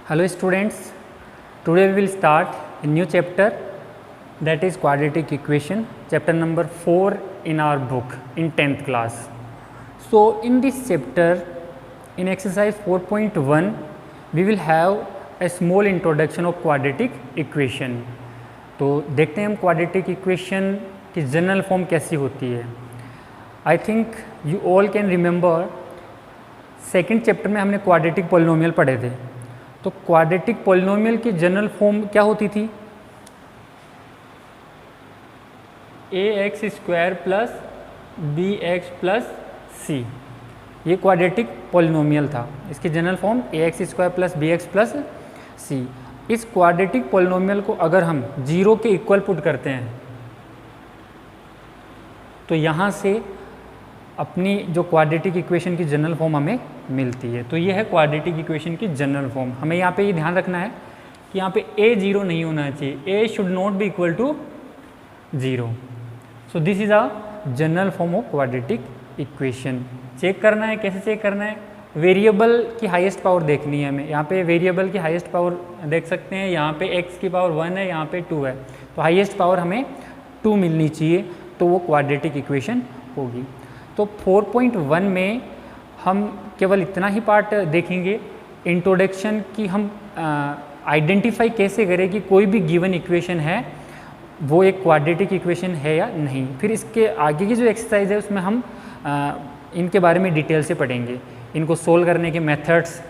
Hello students, today we will start a new chapter, that is quadratic equation, chapter number 4 in our book in 10th class. So in this chapter, in exercise 4.1 we will have a small introduction of quadratic equation. तो देखते हैं हम quadratic equation की general form कैसी होती है. I think you all can remember second chapter में हमने क्वाड्रेटिक पॉलिनोमियल पढ़े थे. तो क्वाड्रेटिक पॉलिनोमियल की जनरल फॉर्म क्या होती थी? ax² plus bx plus c. ये क्वाड्रेटिक पॉलिनोमियल था. इसकी general form ax² plus bx plus c. इस क्वाड्रेटिक पॉलिनोमियल को अगर हम 0 के इक्वल पुट करते हैं तो यहाँ से अपनी जो क्वाड्रेटिक इक्वेशन की जनरल फॉर्म हमें मिलती है. तो ये है क्वाड्रेटिक इक्वेशन की जनरल फॉर्म. हमें यहाँ पे ये ध्यान रखना है कि यहाँ पे a 0 नहीं होना चाहिए. a should not be equal to 0. So this is a general form of quadratic equation. Check करना है. कैसे चेक करना है? वेरिएबल की हाईएस्ट पावर देखनी है हमें. यहाँ पे वेरिएबल की हाईएस्ट पावर देख सकते हैं. यहाँ पे x की पावर 1 है, यहाँ पे 2 है. तो हाईएस्ट पावर हमें 2 मिलनी चाहिए, तो वो क्वाड्रेटिक इक्वेशन होगी. तो 4.1 में हम केवल इतना ही पार्ट देखेंगे, इंट्रोडक्शन की. हम आइडेंटिफाई कैसे करें कि कोई भी गिवन इक्वेशन है वो एक क्वाड्रेटिक इक्वेशन है या नहीं. फिर इसके आगे की जो एक्सरसाइज है उसमें हम इनके बारे में डिटेल से पढ़ेंगे. इनको सोल्व करने के मेथड्स,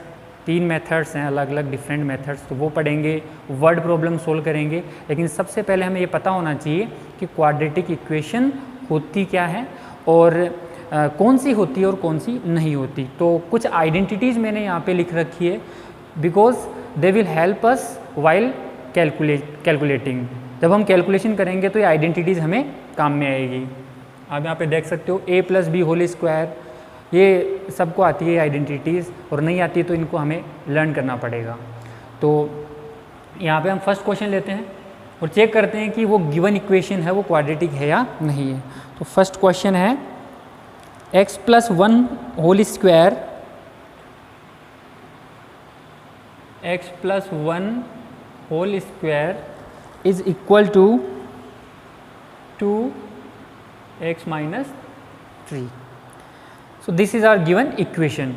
3 मेथड्स हैं, अलग अलग डिफरेंट मेथड्स, तो वो पढ़ेंगे. वर्ड प्रॉब्लम सोल्व करेंगे. लेकिन सबसे पहले हमें ये पता होना चाहिए कि क्वाड्रेटिक इक्वेशन होती क्या है और कौन सी होती है और कौन सी नहीं होती. तो कुछ आइडेंटिटीज़ मैंने यहाँ पे लिख रखी है, because they will help us while calculating. जब हम कैलकुलेशन करेंगे तो ये आइडेंटिटीज़ हमें काम में आएगी. आप यहाँ पे देख सकते हो a + b². ये सबको आती है आइडेंटिटीज़, और नहीं आती है तो इनको हमें लर्न करना पड़ेगा. तो यहाँ पे हम फर्स्ट क्वेश्चन लेते हैं और चेक करते हैं कि वो गिवन इक्वेशन है वो क्वाड्रेटिक है या नहीं है. तो फर्स्ट क्वेश्चन है x + 1² x + 1² is equal to 2x - 3. So this is our given equation.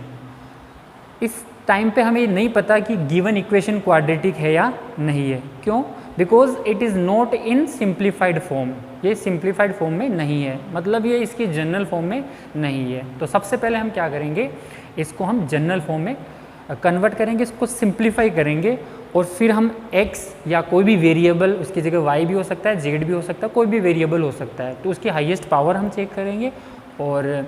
इस टाइम पे हमें नहीं पता कि गिवन इक्वेशन क्वाड्रेटिक है या नहीं है. क्यों? Because it is not in simplified form. ये सिंप्लीफाइड फॉर्म में नहीं है, मतलब ये इसकी जनरल फॉर्म में नहीं है. तो सबसे पहले हम क्या करेंगे, इसको हम जनरल फॉर्म में कन्वर्ट करेंगे, इसको सिंप्लीफाई करेंगे, और फिर हम x या कोई भी वेरिएबल, उसकी जगह y भी हो सकता है, z भी हो सकता है, कोई भी वेरिएबल हो सकता है, तो उसकी हाईएस्ट पावर हम चेक करेंगे. और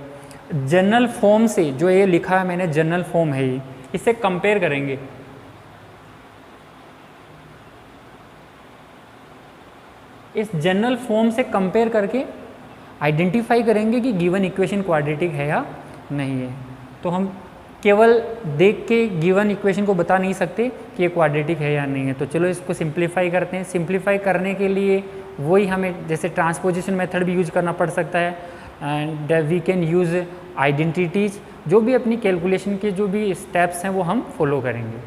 जनरल फॉर्म से जो ये लिखा है मैंने, जनरल फॉर्म है ये, इससे कंपेयर करेंगे. इस जनरल फॉर्म से कंपेयर करके आइडेंटिफाई करेंगे कि गिवन इक्वेशन क्वाड्रेटिक है या नहीं है. तो हम केवल देख के गिवन इक्वेशन को बता नहीं सकते कि ये क्वाड्रेटिक है या नहीं है. तो चलो इसको सिंप्लीफाई करते हैं. सिंप्लीफाई करने के लिए वही हमें जैसे ट्रांसपोजिशन मेथड भी यूज करना पड़ सकता है, and we can use identities. जो भी अपनी कैलकुलेशन के जो भी स्टेप्स हैं वो हम फॉलो करेंगे.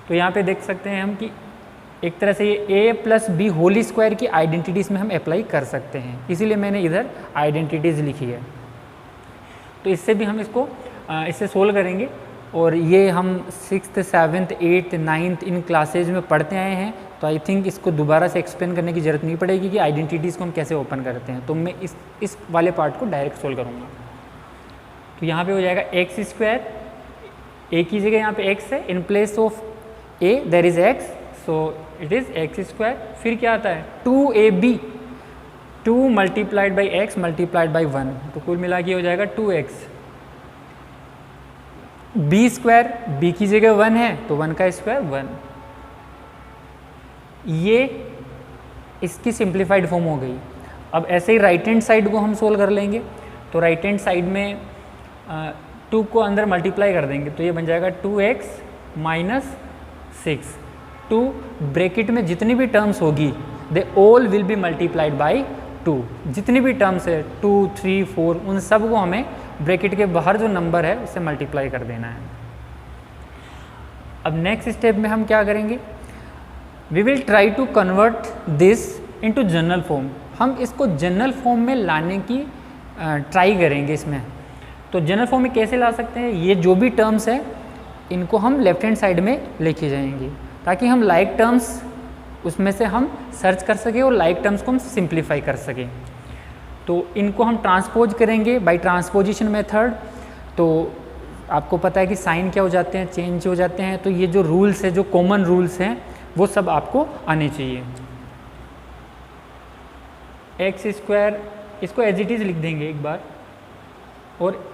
तो यहाँ पे देख सकते हैं हम कि एक तरह से ये a + b² की आइडेंटिटीज़ में हम अप्लाई कर सकते हैं, इसीलिए मैंने इधर आइडेंटिटीज़ लिखी है. तो इससे भी हम इससे सोल्व करेंगे. और ये हम 6th 7th 8th 9th इन क्लासेज में पढ़ते आए हैं, तो आई थिंक इसको दोबारा से एक्सप्लेन करने की ज़रूरत नहीं पड़ेगी कि आइडेंटिटीज़ को हम कैसे ओपन करते हैं. तो मैं इस वाले पार्ट को डायरेक्ट सोल्व करूँगा. तो यहाँ पे हो जाएगा x². a की जगह यहाँ पे x है, in place of a there is x, so it is x². फिर क्या आता है 2ab, 2 × x × 1, तो कुल मिला के हो जाएगा 2x. b² b की जगह 1 है तो 1 का स्क्वायर 1. ये इसकी सिंप्लीफाइड फॉर्म हो गई. अब ऐसे ही राइट हैंड साइड को हम सोल्व कर लेंगे. तो राइट हैंड साइड में 2 को अंदर मल्टीप्लाई कर देंगे, तो ये बन जाएगा 2x - 6. 2 ब्रैकेट में जितनी भी टर्म्स होगी they all will be multiplied by 2. जितनी भी टर्म्स है 2 3 4 उन सब को हमें ब्रैकेट के बाहर जो नंबर है उससे मल्टीप्लाई कर देना है. अब नेक्स्ट स्टेप में हम क्या करेंगे, we will try to convert this into general form. हम इसको जनरल फॉर्म में लाने की ट्राई करेंगे इसमें। तो जनरल फॉर्म में कैसे ला सकते हैं, ये जो भी टर्म्स है इनको हम लेफ्ट हैंड साइड में लेके जाएंगे ताकि हम लाइक टर्म्स उसमें से हम सर्च कर सकें और लाइक टर्म्स को हम सिंप्लीफाई कर सकें। तो इनको हम ट्रांसपोज करेंगे बाय ट्रांसपोजिशन मेथड। तो आपको पता है कि साइन क्या हो जाते हैं, चेंज हो जाते हैं। तो ये जो रूल्स है, जो कॉमन रूल्स हैं, वो सब आपको आने चाहिए। एक्स स्क्वायर इसको एज इट इज़ लिख देंगे एक बार, और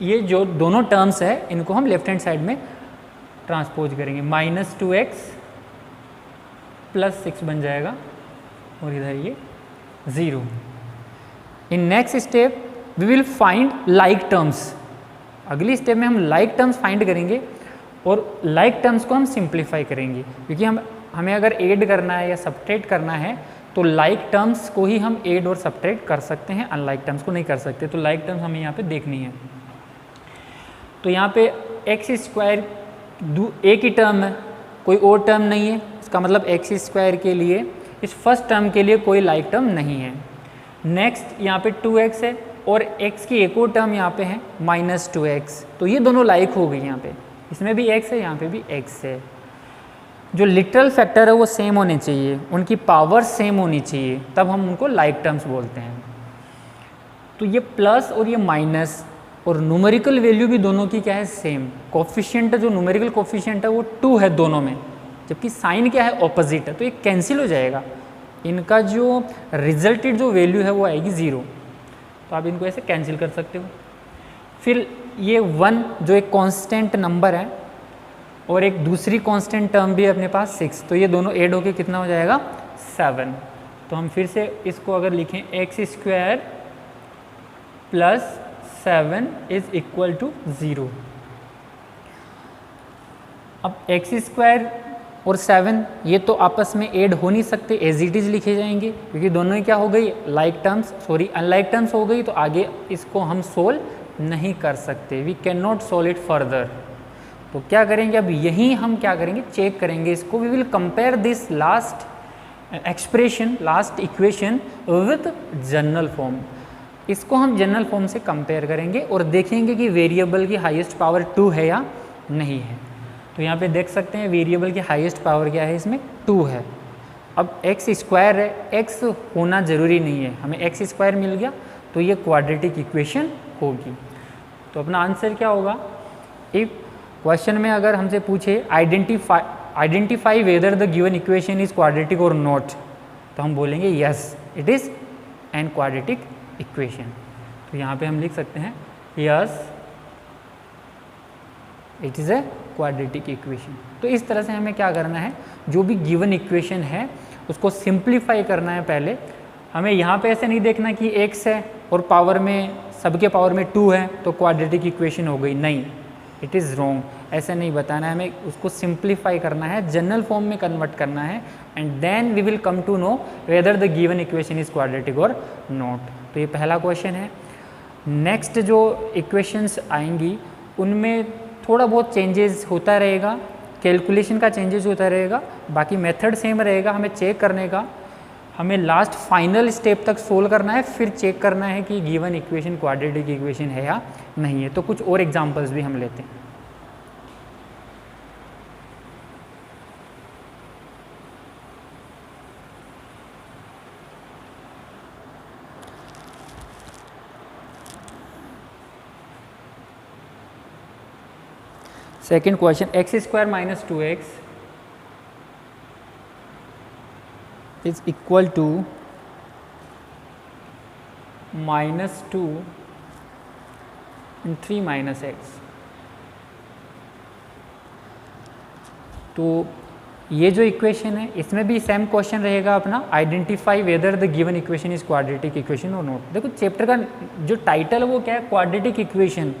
ये जो दोनों टर्म्स है इनको हम लेफ्ट हैंड साइड में ट्रांसपोज करेंगे। -2x + 6 बन जाएगा और इधर ये 0। In next step we will find like terms. अगली स्टेप में हम लाइक टर्म्स फाइंड करेंगे और लाइक टर्म्स को हम सिंप्लीफाई करेंगे, क्योंकि हमें अगर ऐड करना है या सब्ट्रैक्ट करना है तो लाइक टर्म्स को ही हम ऐड और सब्ट्रैक्ट कर सकते हैं, अनलाइक टर्म्स को नहीं कर सकते। तो लाइक टर्म्स हमें यहाँ पे देखनी है। तो यहाँ पे x² एक ही टर्म है, कोई और टर्म नहीं है। इसका मतलब x² के लिए, इस फर्स्ट टर्म के लिए कोई लाइक टर्म नहीं है। नेक्स्ट यहाँ पे 2x है और x की एक और टर्म यहाँ पे है -2x। तो ये दोनों लाइक हो गई। यहाँ पे इसमें भी x है, यहाँ पे भी x है। जो लिटरल फैक्टर है वो सेम होने चाहिए, उनकी पावर सेम होनी चाहिए, तब हम उनको लाइक टर्म्स बोलते हैं। तो ये प्लस और ये माइनस और न्यूमेरिकल वैल्यू भी दोनों की क्या है, सेम। कोफिशिएंट जो न्यूमेरिकल कोफिशिएंट है वो 2 है दोनों में, जबकि साइन क्या है, ऑपोजिट है। तो ये कैंसिल हो जाएगा, इनका जो रिजल्टेड जो वैल्यू है वो आएगी 0। तो आप इनको ऐसे कैंसिल कर सकते हो। फिर ये 1 जो एक कांस्टेंट नंबर है और एक दूसरी कांस्टेंट टर्म भी है अपने पास 6, तो ये दोनों ऐड होके कितना हो जाएगा, 7। तो हम फिर से इसको अगर लिखें x² + 7 = 0। अब x² और 7 ये तो आपस में ऐड हो नहीं सकते, एज इट इज़ लिखे जाएंगे, क्योंकि दोनों ही क्या हो गई, like terms, sorry unlike terms हो गई। तो आगे इसको हम सोल्व नहीं कर सकते, we can not solve it further. तो क्या करेंगे, अब यहीं हम क्या करेंगे, चेक करेंगे इसको। We will compare this last expression, last equation with general form. इसको हम जनरल फॉर्म से कंपेयर करेंगे और देखेंगे कि वेरिएबल की हाईएस्ट पावर 2 है या नहीं है। तो यहाँ पे देख सकते हैं वेरिएबल की हाईएस्ट पावर क्या है, इसमें 2 है। अब x² है, x होना ज़रूरी नहीं है, हमें x² मिल गया तो ये क्वाड्रेटिक इक्वेशन होगी। तो अपना आंसर क्या होगा, इफ क्वेश्चन में अगर हमसे पूछे identify whether the given equation is quadratic और नॉट, तो हम बोलेंगे yes it is an quadratic equation. तो यहाँ पे हम लिख सकते हैं yes it is a quadratic equation. तो इस तरह से हमें क्या करना है, जो भी गिवन इक्वेशन है उसको सिंप्लीफाई करना है। पहले हमें यहाँ पे ऐसे नहीं देखना कि x है और पावर में, सबके पावर में 2 है तो क्वाड्रेटिक इक्वेशन हो गई, नहीं, इट इज़ रॉन्ग। ऐसे नहीं बताना है, हमें उसको सिंप्लीफाई करना है, जनरल फॉर्म में कन्वर्ट करना है, and then we will come to know whether the given equation is quadratic और नॉट। तो ये पहला क्वेश्चन है। नेक्स्ट जो इक्वेशंस आएंगी उनमें थोड़ा बहुत चेंजेस होता रहेगा, कैलकुलेशन का चेंजेस होता रहेगा, बाकी मेथड सेम रहेगा। हमें चेक करने का, हमें लास्ट फाइनल स्टेप तक सोल्व करना है, फिर चेक करना है कि गिवन इक्वेशन क्वाड्रेटिक इक्वेशन है या नहीं है। तो कुछ और एग्जांपल्स भी हम लेते हैं। Second question, x² - 2x is equal to -2 and 3 - x। तो ये जो इक्वेशन है इसमें भी सेम क्वेश्चन रहेगा अपना, identify whether the given equation is quadratic equation और नॉट। देखो चैप्टर का जो टाइटल है वो क्या है, क्वाड्रेटिक इक्वेशन।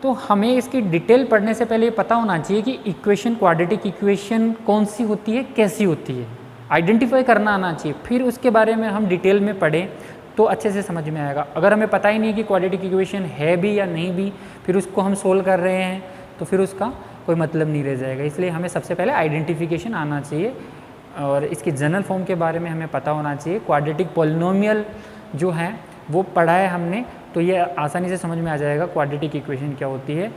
तो हमें इसकी डिटेल पढ़ने से पहले ये पता होना चाहिए कि इक्वेशन, क्वाड्रेटिक इक्वेशन कौन सी होती है, कैसी होती है, आइडेंटिफाई करना आना चाहिए। फिर उसके बारे में हम डिटेल में पढ़ें तो अच्छे से समझ में आएगा। अगर हमें पता ही नहीं कि क्वाड्रेटिक इक्वेशन है भी या नहीं भी, फिर उसको हम सोल्व कर रहे हैं तो फिर उसका कोई मतलब नहीं रह जाएगा। इसलिए हमें सबसे पहले आइडेंटिफिकेशन आना चाहिए और इसकी जनरल फॉर्म के बारे में हमें पता होना चाहिए। क्वाड्रेटिक पॉलिनोमियल जो है वो पढ़ा है हमने, तो ये आसानी से समझ में आ जाएगा क्वाड्रेटिक इक्वेशन क्या होती है।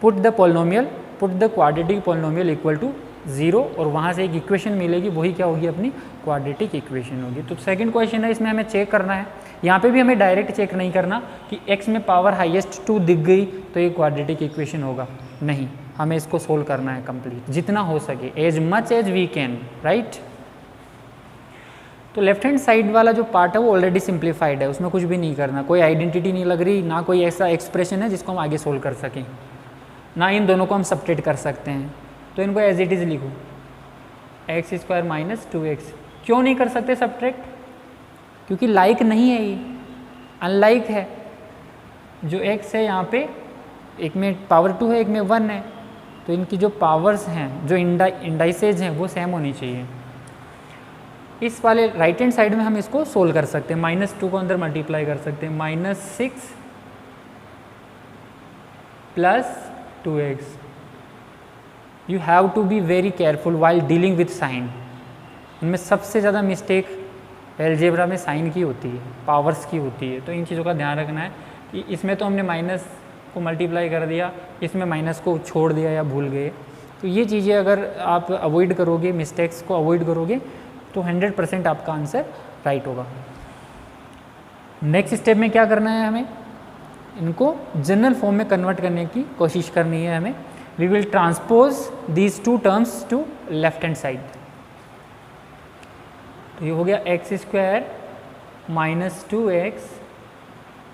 Put the quadratic polynomial equal to 0 और वहाँ से एक इक्वेशन मिलेगी, वही क्या होगी, अपनी क्वाड्रेटिक इक्वेशन होगी। तो सेकंड क्वेश्चन है, इसमें हमें चेक करना है। यहाँ पे भी हमें डायरेक्ट चेक नहीं करना कि x में पावर हाईएस्ट 2 दिख गई तो ये क्वाड्रेटिक इक्वेशन होगा, नहीं, हमें इसको सोल्व करना है कंप्लीट जितना हो सके, as much as we can, right. तो लेफ्ट हैंड साइड वाला जो पार्ट है वो ऑलरेडी सिंप्लीफाइड है, उसमें कुछ भी नहीं करना, कोई आइडेंटिटी नहीं लग रही, ना कोई ऐसा एक्सप्रेशन है जिसको हम आगे सोल्व कर सकें, ना इन दोनों को हम सब्ट्रैक्ट कर सकते हैं। तो इनको एज इट इज़ लिखो, x² माइनस 2x। क्यों नहीं कर सकते सब्ट्रैक्ट? क्योंकि लाइक नहीं है, ये अनलाइक है। जो x है यहाँ पे, एक में पावर 2 है, एक में 1 है, तो इनकी जो पावर्स हैं, जो इंडाइसेज हैं, वो सेम होनी चाहिए। इस वाले राइट हैंड साइड में हम इसको सोल्व कर सकते हैं, -2 को अंदर मल्टीप्लाई कर सकते हैं, -6 + 2x। You have to be very careful while dealing with sign. इनमें सबसे ज़्यादा मिस्टेक एलजेब्रा में साइन की होती है, पावर्स की होती है। तो इन चीज़ों का ध्यान रखना है कि इसमें तो हमने माइनस को मल्टीप्लाई कर दिया, इसमें माइनस को छोड़ दिया या भूल गए। तो ये चीज़ें अगर आप अवॉइड करोगे, मिस्टेक्स को अवॉइड करोगे, तो 100% आपका आंसर राइट होगा। नेक्स्ट स्टेप में क्या करना है, हमें इनको जनरल फॉर्म में कन्वर्ट करने की कोशिश करनी है हमें। We will transpose these 2 terms to left hand side. तो ये हो गया x² माइनस 2x,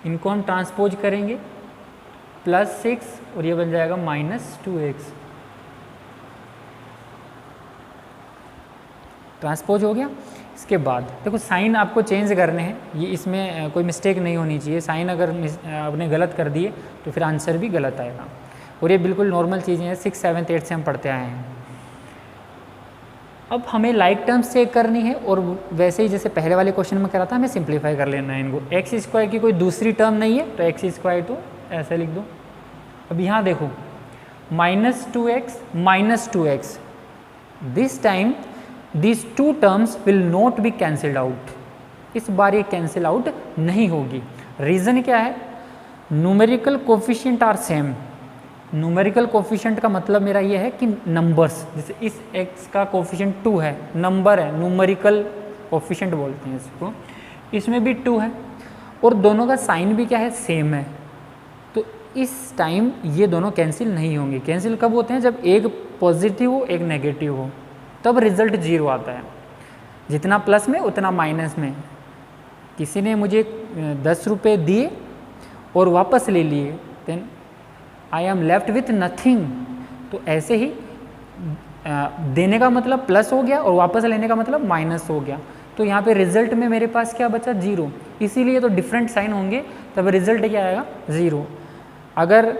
इनको हम ट्रांसपोज करेंगे +6 और ये बन जाएगा -2x। ट्रांसपोज हो गया। इसके बाद देखो साइन आपको चेंज करने हैं, ये इसमें कोई मिस्टेक नहीं होनी चाहिए। साइन अगर आपने गलत कर दिए तो फिर आंसर भी गलत आएगा, और ये बिल्कुल नॉर्मल चीज़ें हैं, 6, 7, 8 से हम पढ़ते आए हैं। अब हमें लाइक टर्म्स चेक करनी है, और वैसे ही जैसे पहले वाले क्वेश्चन में करा था, हमें सिंप्लीफाई कर लेना है इनको। x² की कोई दूसरी टर्म नहीं है, तो x² तो ऐसे लिख दो। अब यहाँ देखो -2x minus 2x, this time these 2 terms will not be cancelled out। इस बार ये कैंसिल आउट नहीं होगी। रीज़न क्या है? Numerical coefficient are same. Numerical coefficient का मतलब मेरा ये है कि नंबर्स, जैसे इस x का कोफिशिएंट 2 है, नंबर है, न्यूमेरिकल कोफिशिएंट बोलते हैं इसको, इसमें भी 2 है, और दोनों का साइन भी क्या है, सेम है। तो इस टाइम ये दोनों कैंसिल नहीं होंगे। कैंसिल कब होते हैं? जब एक पॉजिटिव हो, एक नेगेटिव हो, तब रिजल्ट 0 आता है। जितना प्लस में उतना माइनस में। किसी ने मुझे 10 रुपये दिए और वापस ले लिए, then I am left with nothing. तो ऐसे ही देने का मतलब प्लस हो गया और वापस लेने का मतलब माइनस हो गया। तो यहाँ पे रिजल्ट में मेरे पास क्या बचा? 0। इसीलिए तो डिफरेंट साइन होंगे, तब रिजल्ट क्या आएगा? 0। अगर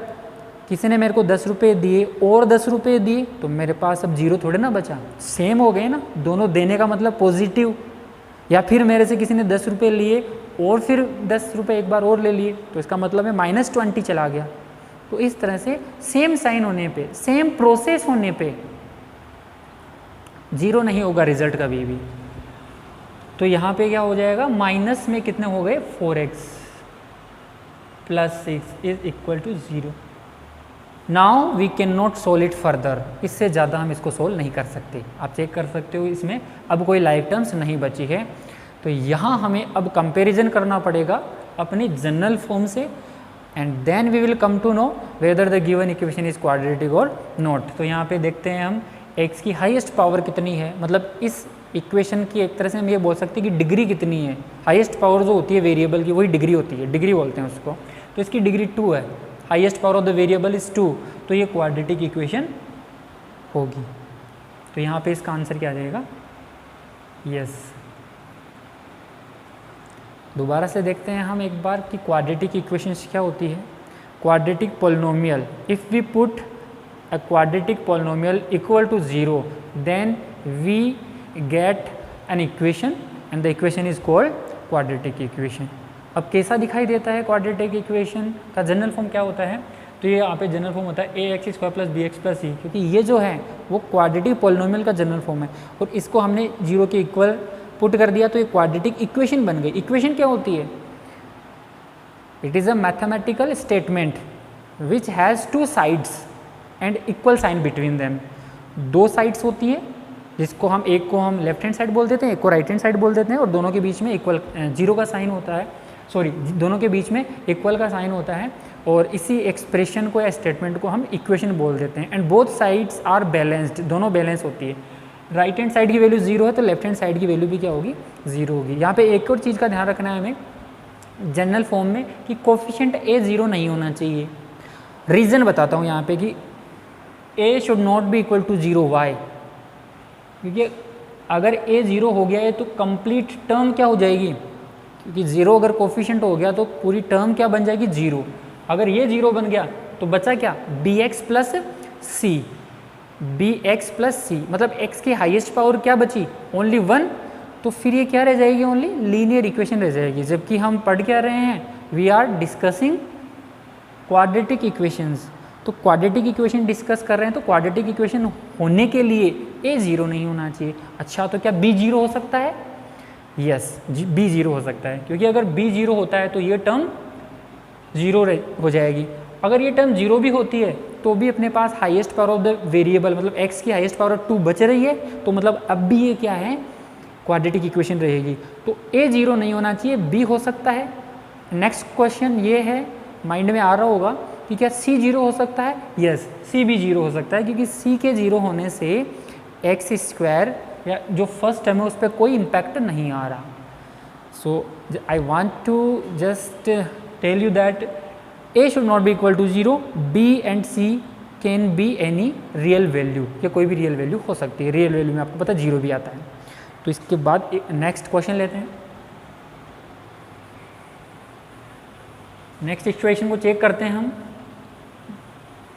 किसी ने मेरे को 10 रुपये दिए और 10 रुपये दिए, तो मेरे पास अब 0 थोड़े ना बचा, सेम हो गए ना दोनों। देने का मतलब पॉजिटिव। या फिर मेरे से किसी ने 10 रुपये लिए और फिर 10 रुपये एक बार और ले लिए, तो इसका मतलब है -20 चला गया। तो इस तरह से सेम साइन होने पे, सेम प्रोसेस होने पे 0 नहीं होगा रिजल्ट कभी भी। तो यहाँ पे क्या हो जाएगा? माइनस में कितने हो गए? 4x + 6 is equal to 0। Now we can not solve it further. इससे ज़्यादा हम इसको सोल्व नहीं कर सकते। आप चेक कर सकते हो, इसमें अब कोई लाइक टर्म्स नहीं बची है। तो यहाँ हमें अब कंपैरिजन करना पड़ेगा अपनी जनरल फॉर्म से, and then we will come to know whether the given equation is quadratic और नॉट। तो यहाँ पे देखते हैं हम x की हाईएस्ट पावर कितनी है, मतलब इस इक्वेशन की एक तरह से हम ये बोल सकते हैं कि डिग्री कितनी है। हाईएस्ट पावर जो होती है वेरिएबल की, वही डिग्री होती है, डिग्री बोलते हैं उसको। तो इसकी डिग्री 2 है, highest power of the variable is 2, तो ये क्वाड्रेटिक इक्वेशन होगी। तो यहाँ पे इसका आंसर क्या आ जाएगा? यस। दोबारा से देखते हैं हम एक बार कि क्वाड्रेटिक इक्वेशंस क्या होती है। Quadratic polynomial, if we put a quadratic polynomial equal to 0, then we get an equation and the equation is called quadratic equation. अब कैसा दिखाई देता है क्वाड्रेटिक इक्वेशन का जनरल फॉर्म क्या होता है? तो ये यहाँ पे जनरल फॉर्म होता है a x square plus b x plus c, क्योंकि ये जो है वो क्वाड्रेटिक पॉलिनोमियल का जनरल फॉर्म है और इसको हमने 0 के इक्वल पुट कर दिया तो ये क्वाड्रेटिक इक्वेशन बन गई। इक्वेशन क्या होती है? It is a mathematical statement which has 2 sides and equal sign between them. 2 sides होती है जिसको हम, एक को हम लेफ्ट हैंड साइड बोल देते हैं, एक को राइट हैंड साइड बोल देते हैं, और दोनों के बीच में इक्वल 0 का साइन होता है, सॉरी दोनों के बीच में इक्वल का साइन होता है, और इसी एक्सप्रेशन को या स्टेटमेंट को हम इक्वेशन बोल देते हैं। And both sides are balanced, दोनों बैलेंस होती है। राइट हैंड साइड की वैल्यू 0 है तो लेफ्ट हैंड साइड की वैल्यू भी क्या होगी? 0 होगी। यहाँ पे एक और चीज़ का ध्यान रखना है हमें जनरल फॉर्म में कि कोफिशिएंट ए 0 नहीं होना चाहिए। रीज़न बताता हूँ यहाँ पे कि a should not be equal to 0। Why? क्योंकि अगर ए 0 हो गया है तो कंप्लीट टर्म क्या हो जाएगी? क्योंकि 0 अगर कोफिशिएंट हो गया तो पूरी टर्म क्या बन जाएगी? 0। अगर ये 0 बन गया तो बचा क्या? बी एक्स प्लस सी। बी एक्स प्लस सी मतलब x की हाईएस्ट पावर क्या बची? ओनली 1। तो फिर ये क्या रह जाएगी? ओनली लीनियर इक्वेशन रह जाएगी। जबकि हम पढ़ क्या रहे हैं? We are discussing quadratic equations. तो क्वाड्रेटिक इक्वेशन डिस्कस कर रहे हैं तो क्वाड्रेटिक इक्वेशन होने के लिए ए 0 नहीं होना चाहिए। अच्छा, तो क्या बी 0 हो सकता है? यस, बी 0 हो सकता है, क्योंकि अगर बी 0 होता है तो ये टर्म 0 हो जाएगी। अगर ये टर्म 0 भी होती है तो भी अपने पास highest power of the variable मतलब x की हाईएस्ट पावर 2 बच रही है, तो मतलब अब भी ये क्या है? क्वाड्रेटिक इक्वेशन रहेगी। तो a 0 नहीं होना चाहिए, b हो सकता है। नेक्स्ट क्वेश्चन ये है, माइंड में आ रहा होगा कि क्या c 0 हो सकता है? यस, c भी 0 हो सकता है, क्योंकि c के 0 होने से एक्स स्क्वायर या जो फर्स्ट टर्म है उस पर कोई इम्पैक्ट नहीं आ रहा। So I want to just tell you that a should not be equal to 0, b and c can be any real value, या कोई भी रियल वैल्यू हो सकती है। रियल वैल्यू में आपको पता 0 भी आता है। तो इसके बाद नेक्स्ट क्वेश्चन लेते हैं। नेक्स्ट इक्वेशन को चेक करते हैं हम,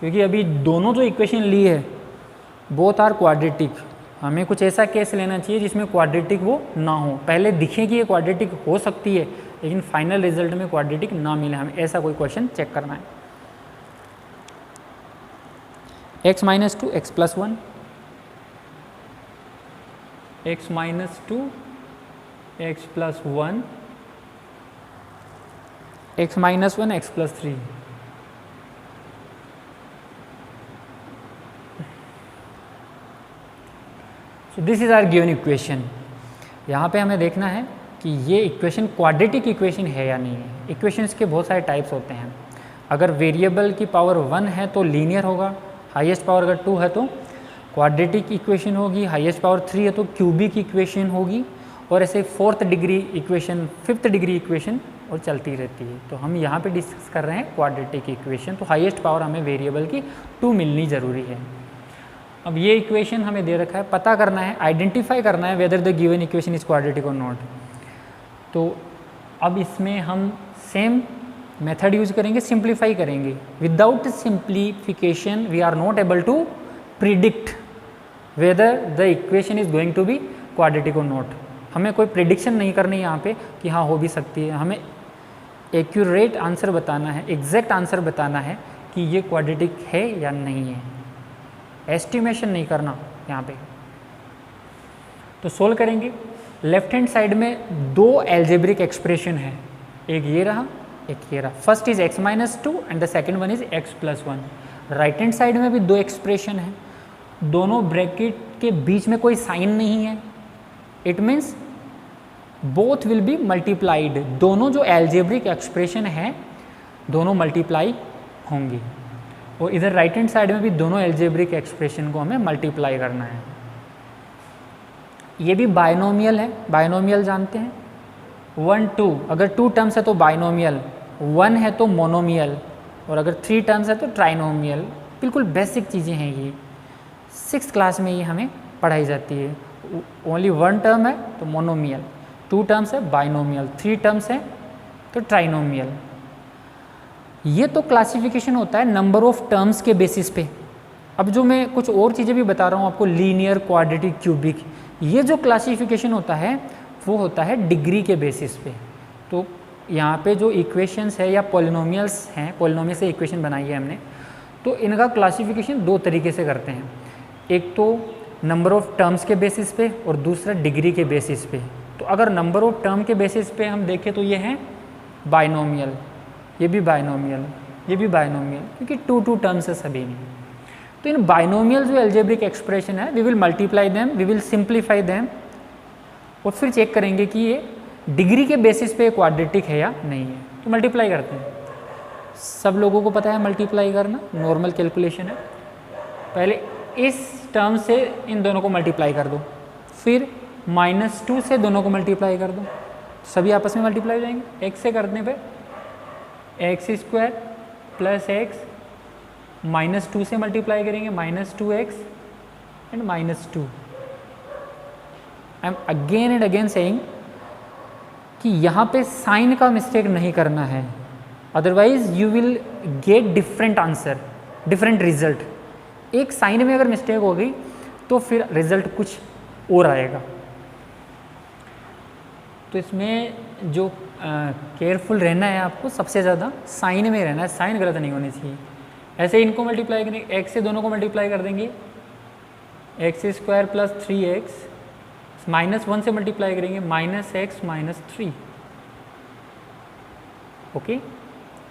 क्योंकि अभी दोनों जो इक्वेशन ली है बोथ आर क्वाड्रेटिक। हमें कुछ ऐसा केस लेना चाहिए जिसमें क्वाड्रेटिक वो ना हो, पहले दिखे कि ये क्वाड्रेटिक हो सकती है लेकिन फाइनल रिजल्ट में क्वाड्रेटिक ना मिले। हमें ऐसा कोई क्वेश्चन चेक करना है। x minus 2 x plus 1, x minus 2 x plus 1, x minus 1 x plus 3। So this is our given equation. यहाँ पे हमें देखना है कि ये इक्वेशन क्वाड्रेटिक इक्वेशन है या नहीं है। इक्वेशंस के बहुत सारे टाइप्स होते हैं। अगर वेरिएबल की पावर 1 है तो लीनियर होगा, हाईएस्ट पावर अगर 2 है तो क्वाड्रेटिक इक्वेशन होगी, हाईएस्ट पावर 3 है तो क्यूबिक इक्वेशन होगी, और ऐसे 4th degree equation, 5th degree equation और चलती रहती है। तो हम यहाँ पे डिस्कस कर रहे हैं क्वाड्रेटिक इक्वेशन। तो हाईएस्ट पावर हमें वेरिएबल की 2 मिलनी ज़रूरी है। अब ये इक्वेशन हमें दे रखा है, पता करना है, आइडेंटिफाई करना है whether the given equation is quadratic और नॉट। तो अब इसमें हम सेम मेथड यूज करेंगे, सिंप्लीफाई करेंगे। Without simplification we are not able to predict whether the equation is going to be quadratic और नॉट। हमें कोई प्रिडिक्शन नहीं करनी यहाँ पे कि हाँ हो भी सकती है। हमें एक्यूरेट आंसर बताना है, एग्जैक्ट आंसर बताना है कि ये क्वाड्रेटिक है या नहीं है। एस्टिमेशन नहीं करना यहाँ पे। तो सोल्व करेंगे। लेफ्ट हैंड साइड में 2 एल्जेब्रिक एक्सप्रेशन है, एक ये रहा, एक ये रहा। First is x minus 2 and the second one is x plus 1। Right hand side में भी 2 एक्सप्रेशन है, दोनों ब्रैकेट के बीच में कोई साइन नहीं है। It means both will be multiplied. दोनों जो एल्जेब्रिक एक्सप्रेशन है दोनों मल्टीप्लाई होंगी, और इधर राइट हैंड साइड में भी दोनों एल्जेब्रिक एक्सप्रेशन को हमें मल्टीप्लाई करना है। ये भी बायनोमियल है, बायनोमियल जानते हैं। 1 2 अगर 2 टर्म्स है तो बायनोमियल, 1 है तो मोनोमियल, और अगर 3 टर्म्स है तो ट्राइनोमियल। बिल्कुल बेसिक चीज़ें हैं ये, 6th क्लास में ये हमें पढ़ाई जाती है। ओनली 1 टर्म है तो मोनोमियल, 2 टर्म्स है बायनोमियल, 3 टर्म्स है तो ट्राइनोमियल। ये तो क्लासिफिकेशन होता है नंबर ऑफ टर्म्स के बेसिस पे। अब जो मैं कुछ और चीज़ें भी बता रहा हूँ आपको, लीनियर, क्वाड्रेटिक, क्यूबिक, ये जो क्लासिफिकेशन होता है वो होता है डिग्री के बेसिस पे। तो यहाँ पे जो इक्वेशंस है या पॉलिनोमियल्स हैं, पॉलिनोमियल से इक्वेशन बनाई है हमने, तो इनका क्लासिफिकेशन दो तरीके से करते हैं, एक तो नंबर ऑफ टर्म्स के बेसिस पे और दूसरा डिग्री के बेसिस पे। तो अगर नंबर ऑफ टर्म के बेसिस पे हम देखें तो ये है बाइनोमियल, ये भी बाइनोमियल, ये भी बाइनोमियल, क्योंकि 2 टर्म्स है सभी में। तो इन बाइनोमियल जो एल्जेब्रिक एक्सप्रेशन है, we will multiply them, we will simplify them, और फिर चेक करेंगे कि ये डिग्री के बेसिस पे क्वाड्रेटिक है या नहीं है। तो मल्टीप्लाई करते हैं, सब लोगों को पता है मल्टीप्लाई करना नॉर्मल कैलकुलेशन है। पहले इस टर्म से इन दोनों को मल्टीप्लाई कर दो, फिर -2 से दोनों को मल्टीप्लाई कर दो, सभी आपस में मल्टीप्लाई हो जाएंगे। x से करने पे x² + x, -2 से मल्टीप्लाई करेंगे -2x and -2। I am again and again saying कि यहाँ पे साइन का मिस्टेक नहीं करना है, otherwise you will get different answer, different result. एक साइन में अगर मिस्टेक हो गई तो फिर रिजल्ट कुछ और आएगा। तो इसमें जो केयरफुल रहना है आपको, सबसे ज़्यादा साइन में रहना है, साइन गलत नहीं होनी चाहिए। ऐसे इनको मल्टीप्लाई करेंगे, x से दोनों को मल्टीप्लाई कर देंगे, x² + 3x, -1 से मल्टीप्लाई करेंगे -x - 3। ओके,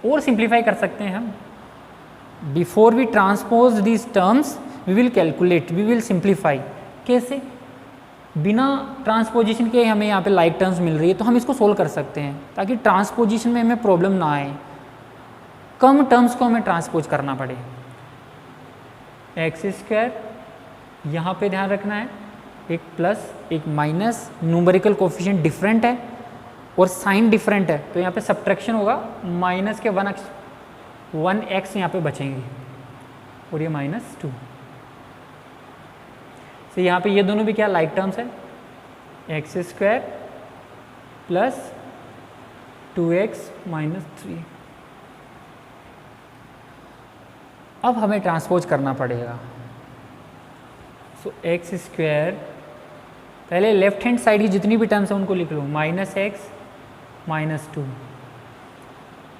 और सिंप्लीफाई कर सकते हैं हम। Before we transpose these terms we will calculate, we will simplify. कैसे? बिना ट्रांसपोजिशन के हमें यहाँ पे लाइक टर्म्स मिल रही है, तो हम इसको सोल्व कर सकते हैं ताकि ट्रांसपोजिशन में हमें प्रॉब्लम ना आए, कम टर्म्स को हमें ट्रांसपोज करना पड़े। x², यहाँ पे ध्यान रखना है, एक प्लस एक माइनस, न्यूमेरिकल कोफिशिएंट डिफरेंट है और साइन डिफरेंट है, तो यहाँ पे सब्ट्रैक्शन होगा, माइनस के 1x यहाँ पे बचेंगे और ये -2। तो यहाँ पे ये दोनों भी क्या लाइक टर्म्स है, x² + 2x - 3। अब हमें ट्रांसपोज करना पड़ेगा। सो x², पहले लेफ्ट हैंड साइड की जितनी भी टर्म्स हैं उनको लिख लो, -x - 2,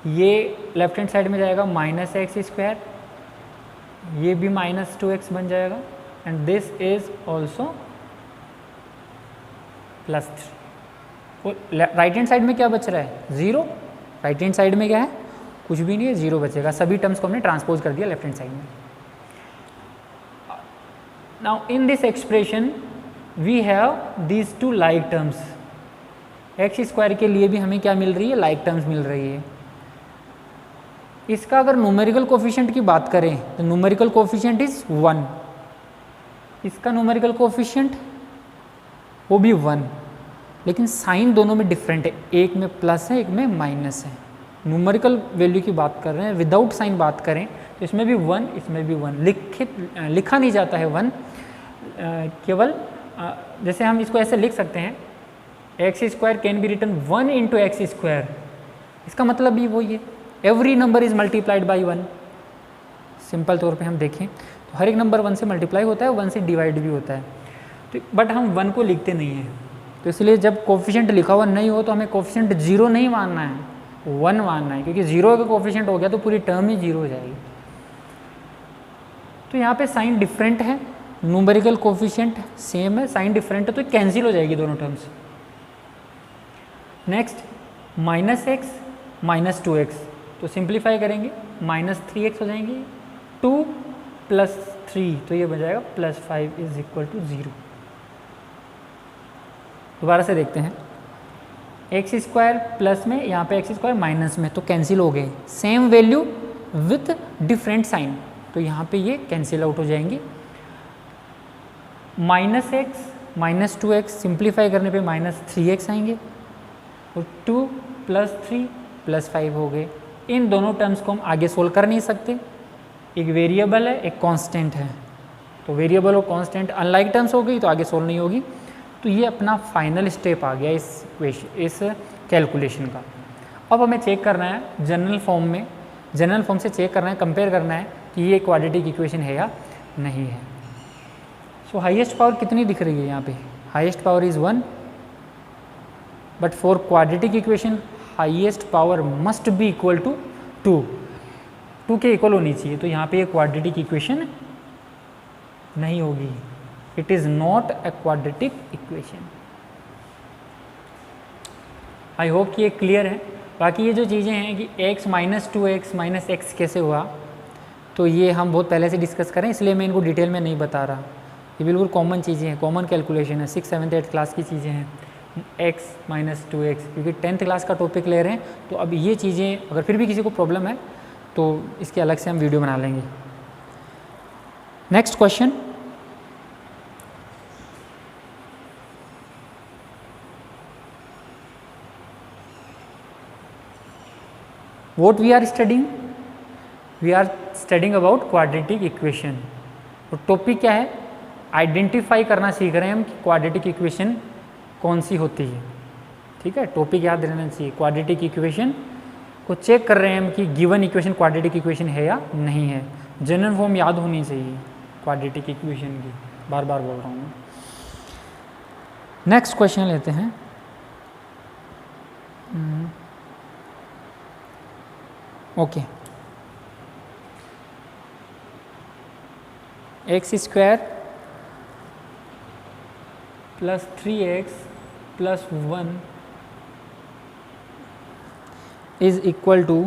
ये लेफ्ट हैंड साइड में जाएगा -x², ये भी -2x बन जाएगा, एंड दिस इज ऑल्सो +3। और राइट हैंड साइड में क्या बच रहा है? 0। राइट हैंड साइड में क्या है? कुछ भी नहीं है, 0 बचेगा। सभी टर्म्स को हमने ट्रांसपोज कर दिया लेफ्ट हैंड साइड में। Now in this expression we have these 2 like terms. x² के लिए भी हमें क्या मिल रही है? लाइक टर्म्स मिल रही है। इसका अगर न्यूमेरिकल कोफिशिएंट की बात करें तो न्यूमेरिकल कोफिशिएंट इज 1, इसका न्यूमेरिकल कोफिशिएंट वो भी 1, लेकिन साइन दोनों में डिफरेंट है, एक में प्लस है एक में माइनस है। न्यूमेरिकल वैल्यू की बात कर रहे हैं, विदाउट साइन बात करें तो इसमें भी 1, इसमें भी 1, लिखा नहीं जाता है 1, केवल जैसे हम इसको ऐसे लिख सकते हैं, x² can be written 1 × x²। इसका मतलब भी वो ये, every number is multiplied by 1। Simple तौर पे हम देखें तो हर एक नंबर 1 से मल्टीप्लाई होता है, 1 से डिवाइड भी होता है, तो बट हम 1 को लिखते नहीं हैं। तो इसलिए जब कोफिशिएंट लिखा हुआ नहीं हो तो हमें कोफिशिएंट 0 नहीं मानना है, 1 मानना है, क्योंकि 0 का कोफिशिएंट हो गया तो पूरी टर्म ही 0 हो जाएगी। तो यहाँ पे साइन डिफरेंट है, न्यूमेरिकल कोफिशिएंट सेम है, साइन डिफरेंट है, तो कैंसिल हो जाएगी दोनों टर्म्स। नेक्स्ट -x - 2x, तो सिंप्लीफाई करेंगे -3x हो जाएंगे, 2 + 3 तो ये बन जाएगा +5 = 0। दोबारा से देखते हैं, x² प्लस में, यहाँ पे x² माइनस में, तो कैंसिल हो गए, same value with different sign, तो यहाँ पे ये कैंसिल आउट हो जाएंगे। -x - 2x सिंप्लीफाई करने पे -3x आएंगे और 2 + 3 + 5 हो गए। इन दोनों टर्म्स को हम आगे सोल्व कर नहीं सकते, एक वेरिएबल है एक कांस्टेंट है, तो वेरिएबल और कांस्टेंट अनलाइक टर्म्स हो गई तो आगे सोल्व नहीं होगी। तो ये अपना फाइनल स्टेप आ गया इस कैलकुलेशन का। अब हमें चेक करना है जनरल फॉर्म में, जनरल फॉर्म से चेक करना है, कंपेयर करना है कि ये क्वाड्रेटिक इक्वेशन है या नहीं है। सो हाईएस्ट पावर कितनी दिख रही है यहाँ पे? Highest power is 1, but for quadratic equation highest power must be equal to 2। 2 के इक्वल होनी चाहिए, तो यहाँ पे ये क्वाड्रेटिक इक्वेशन नहीं होगी। It is not a quadratic equation. I hope कि ये क्लियर है। बाकी ये जो चीज़ें हैं कि x minus 2x minus x कैसे हुआ, तो ये हम बहुत पहले से डिस्कस करें, इसलिए मैं इनको डिटेल में नहीं बता रहा। ये बिल्कुल कॉमन चीज़ें हैं, कॉमन कैलकुलेशन है, 6th 7th 8th क्लास की चीज़ें हैं। x माइनस 2x, क्योंकि 10th क्लास का टॉपिक ले रहे हैं, तो अब ये चीज़ें अगर फिर भी किसी को प्रॉब्लम है तो इसके अलग से हम वीडियो बना लेंगे। Next question, what we are studying? We are studying about quadratic equation। और टॉपिक क्या है? आइडेंटिफाई करना सीख रहे हैं हम कि क्वाड्रेटिक इक्वेशन कौन सी होती है। ठीक है, टॉपिक याद रहना चाहिए। क्वाड्रेटिक इक्वेशन को चेक कर रहे हैं हम कि गिवन इक्वेशन क्वाड्रेटिक इक्वेशन है या नहीं है। जनरल फॉर्म याद होनी चाहिए क्वाड्रेटिक इक्वेशन की, बार बार बोल रहा हूँ मैं। नेक्स्ट क्वेश्चन लेते हैं। Okay, x square plus 3x plus 1 is equal to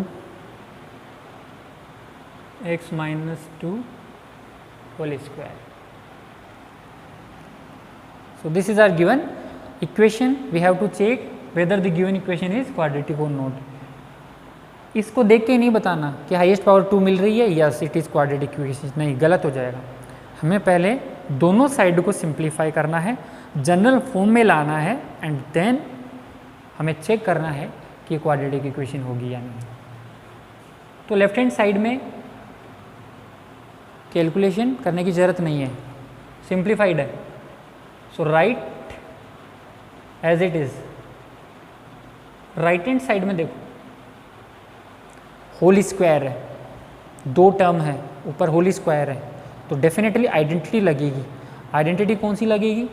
x minus 2 whole square. So this is our given equation. We have to check whether the given equation is quadratic or not. इसको देख के नहीं बताना कि highest power 2 मिल रही है, yes it is quadratic equation, नहीं, गलत हो जाएगा। हमें पहले दोनों साइड को सिंप्लीफाई करना है, जनरल फॉर्म में लाना है, एंड देन हमें चेक करना है कि क्वाड्रेटिक इक्वेशन होगी या नहीं। तो लेफ्ट हैंड साइड में कैलकुलेशन करने की ज़रूरत नहीं है, सिंप्लीफाइड है। So right as it is. Right hand side में देखो, होल स्क्वायर है, 2 टर्म है, ऊपर होल स्क्वायर है, तो डेफिनेटली आइडेंटिटी लगेगी। आइडेंटिटी कौन सी लगेगी?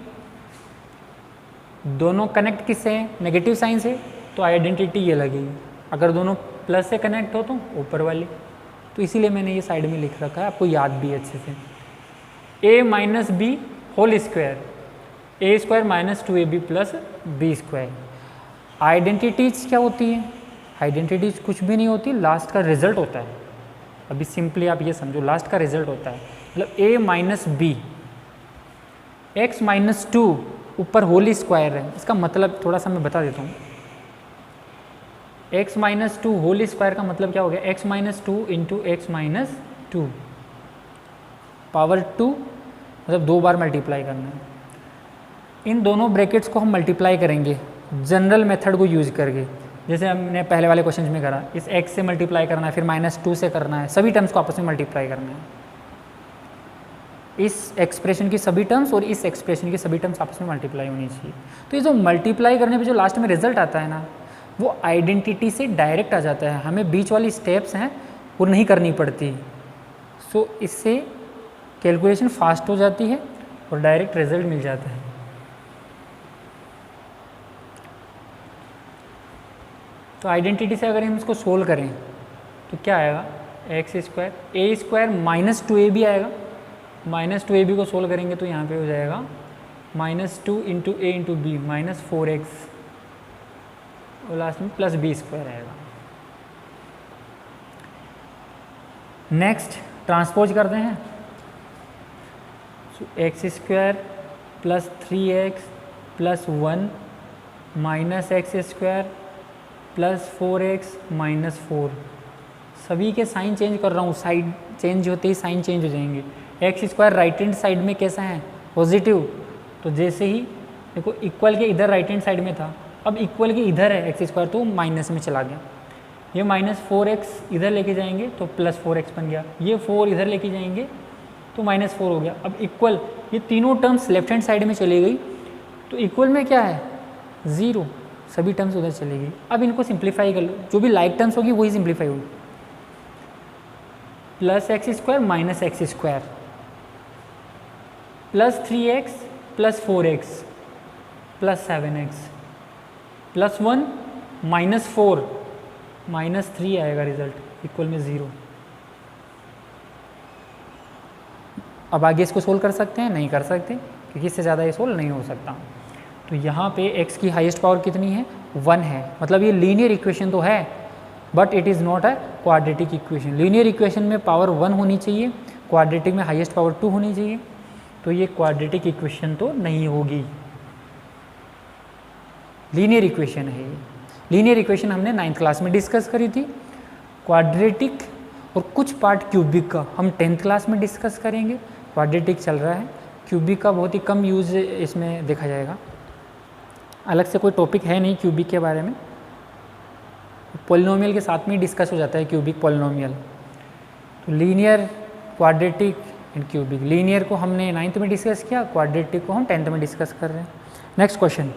दोनों कनेक्ट किससे हैं? नेगेटिव साइन से, तो आइडेंटिटी ये लगेगी। अगर दोनों प्लस से कनेक्ट हो तो ऊपर वाली। तो इसीलिए मैंने ये साइड में लिख रखा है, आपको याद भी अच्छे से। a minus b whole square, a square minus 2ab plus b square. Identities क्या होती है? आइडेंटिटीज कुछ भी नहीं होती, लास्ट का रिजल्ट होता है। अभी सिंपली आप ये समझो, लास्ट का रिजल्ट होता है, मतलब a minus b, x minus 2 ऊपर होल स्क्वायर है। इसका मतलब थोड़ा सा मैं बता देता हूँ। x माइनस 2 होल स्क्वायर का मतलब क्या हो गया? x minus 2 into x minus 2 power 2, मतलब 2 बार मल्टीप्लाई करना है। इन दोनों ब्रैकेट्स को हम मल्टीप्लाई करेंगे जनरल मेथड को यूज करके, जैसे हमने पहले वाले क्वेश्चन में करा। इस x से मल्टीप्लाई करना है, फिर माइनस 2 से करना है, सभी टर्म्स को आपस में मल्टीप्लाई करना है। इस एक्सप्रेशन की सभी टर्म्स और इस एक्सप्रेशन की सभी टर्म्स आपस में मल्टीप्लाई होनी चाहिए। तो ये जो मल्टीप्लाई करने पे जो लास्ट में रिजल्ट आता है ना, वो आइडेंटिटी से डायरेक्ट आ जाता है। हमें बीच वाली स्टेप्स हैं वो नहीं करनी पड़ती। सो इससे कैलकुलेशन फास्ट हो जाती है और डायरेक्ट रिजल्ट मिल जाता है। तो आइडेंटिटी से अगर हम इसको सोल्व करें तो क्या आएगा? X square, a square minus 2ab आएगा। माइनस 2ab को सोल्व करेंगे तो यहाँ पे हो जाएगा माइनस 2 इंटू ए इंटू बी माइनस 4x, और लास्ट में प्लस बी स्क्वायर आएगा। नेक्स्ट ट्रांसपोज करते हैं। X square plus 3x plus 1 minus x square plus 4x minus 4। सभी के साइन चेंज कर रहा हूँ, साइड चेंज होते ही साइन चेंज हो जाएंगे। X square right hand side में कैसा है? पॉजिटिव। तो जैसे ही देखो इक्वल के इधर राइट हैंड साइड में था, अब इक्वल के इधर है एक्स स्क्वायर, तो माइनस में चला गया। ये माइनस 4x इधर लेके जाएंगे तो प्लस 4x बन गया। ये 4 इधर लेके जाएंगे तो माइनस 4 हो गया। अब इक्वल, ये तीनों टर्म्स लेफ्ट हैंड साइड में चली गई, तो इक्वल में क्या है? 0, सभी टर्म्स उधर चली गई। अब इनको सिंप्लीफाई कर लो, जो भी लाइक टर्म्स होगी वही सिंप्लीफाई होगी। Plus x square minus x square plus 3x plus 4x plus 7x plus 1 minus 4 minus 3 आएगा रिजल्ट, इक्वल में 0। अब आगे इसको सोल्व कर सकते हैं? नहीं कर सकते, क्योंकि इससे ज़्यादा ये सोल्व नहीं हो सकता। तो यहाँ पे x की हाईएस्ट पावर कितनी है? 1 है। मतलब ये लीनियर इक्वेशन तो है, but it is not a quadratic equation. Linear equation में पावर 1 होनी चाहिए, क्वाड्रेटिक में हाईएस्ट पावर 2 होनी चाहिए। तो ये क्वाड्रेटिक इक्वेशन तो नहीं होगी, लीनियर इक्वेशन है ये। लीनियर इक्वेशन हमने 9th क्लास में डिस्कस करी थी। क्वाड्रेटिक और कुछ पार्ट क्यूबिक का हम 10th क्लास में डिस्कस करेंगे। क्वाड्रेटिक चल रहा है, क्यूबिक का बहुत ही कम यूज इसमें देखा जाएगा। अलग से कोई टॉपिक है नहीं क्यूबिक के बारे में, पॉलिनोमियल के साथ में ही डिस्कस हो जाता है क्यूबिक पॉलिनोमियल। तो linear, quadratic and cubic. Linear को हमने 9th में डिस्कस किया, क्वाड्रेटिक को हम 10th में डिस्कस कर रहे हैं। Next question,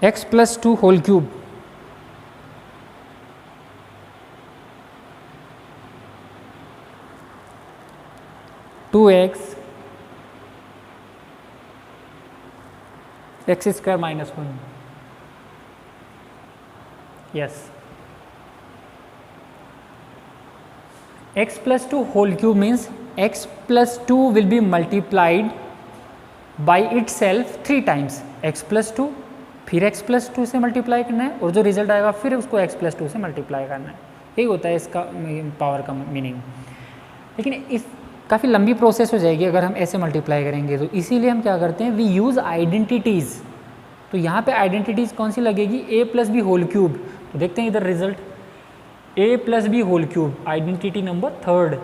x + 2 whole cube 2x x² - 1। yes, x + 2 whole cube means x + 2 will be multiplied by itself 3 times। x + 2 फिर x + 2 से मल्टीप्लाई करना है, और जो रिजल्ट आएगा फिर उसको x + 2 से मल्टीप्लाई करना है। यही होता है इसका पावर का मीनिंग। लेकिन इस काफ़ी लंबी प्रोसेस हो जाएगी अगर हम ऐसे मल्टीप्लाई करेंगे, तो इसीलिए हम क्या करते हैं, वी यूज़ आइडेंटिटीज़। तो यहाँ पे आइडेंटिटीज़ कौन सी लगेगी? a + b whole cube. तो देखते हैं इधर result, a + b whole cube, identity number 3rd,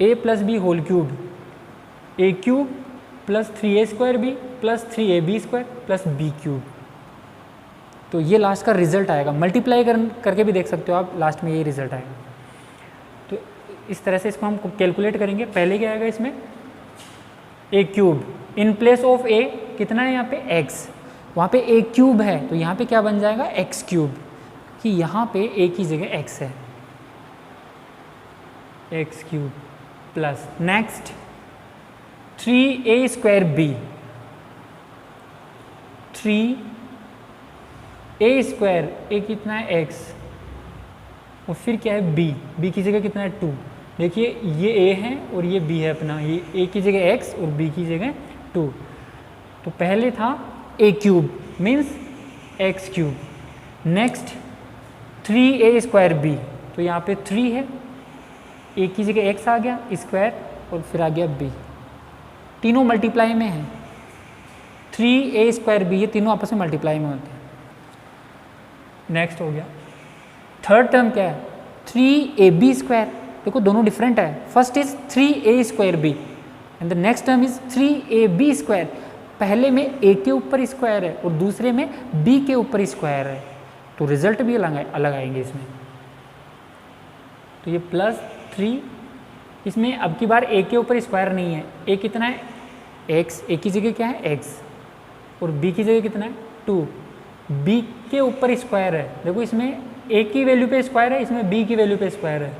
a + b whole cube, a³ + 3a² + 3ab² + b³। तो ये लास्ट का रिजल्ट आएगा। मल्टीप्लाई करके भी देख सकते हो आप, लास्ट में यही रिजल्ट आएगा। तो इस तरह से इसको हम कैलकुलेट करेंगे। पहले क्या आएगा इसमें? a³ in place of a कितना है यहाँ पे? x। वहाँ पे a³ है, तो यहाँ पे क्या बन जाएगा? x³ कि यहाँ पे a की जगह x है, x³ plus next 3a² b, 3a² a कितना है? x, और फिर क्या है? b, b की जगह कितना है? 2। देखिए ये a है और ये b है अपना, ये a की जगह x और b की जगह 2। तो पहले था a³ means x³। Next 3a² b, तो यहाँ पे 3 है, a की जगह x आ गया स्क्वायर और फिर आ गया b। तीनों मल्टीप्लाई में है, 3a² b, ये तीनों आपस में मल्टीप्लाई में होते हैं। नेक्स्ट हो गया थर्ड टर्म क्या है? 3ab²। देखो दोनों डिफरेंट है। First is 3a² b and the next term is 3ab²। पहले में a के ऊपर स्क्वायर है और दूसरे में b के ऊपर स्क्वायर है, तो रिजल्ट भी अलग आएंगे इसमें। तो ये +3, इसमें अब की बार a के ऊपर स्क्वायर नहीं है। a कितना है? x, a की जगह क्या है? x, और b की जगह कितना है? 2। b के ऊपर स्क्वायर है, देखो इसमें a की वैल्यू पे स्क्वायर है, इसमें b की वैल्यू पे स्क्वायर है।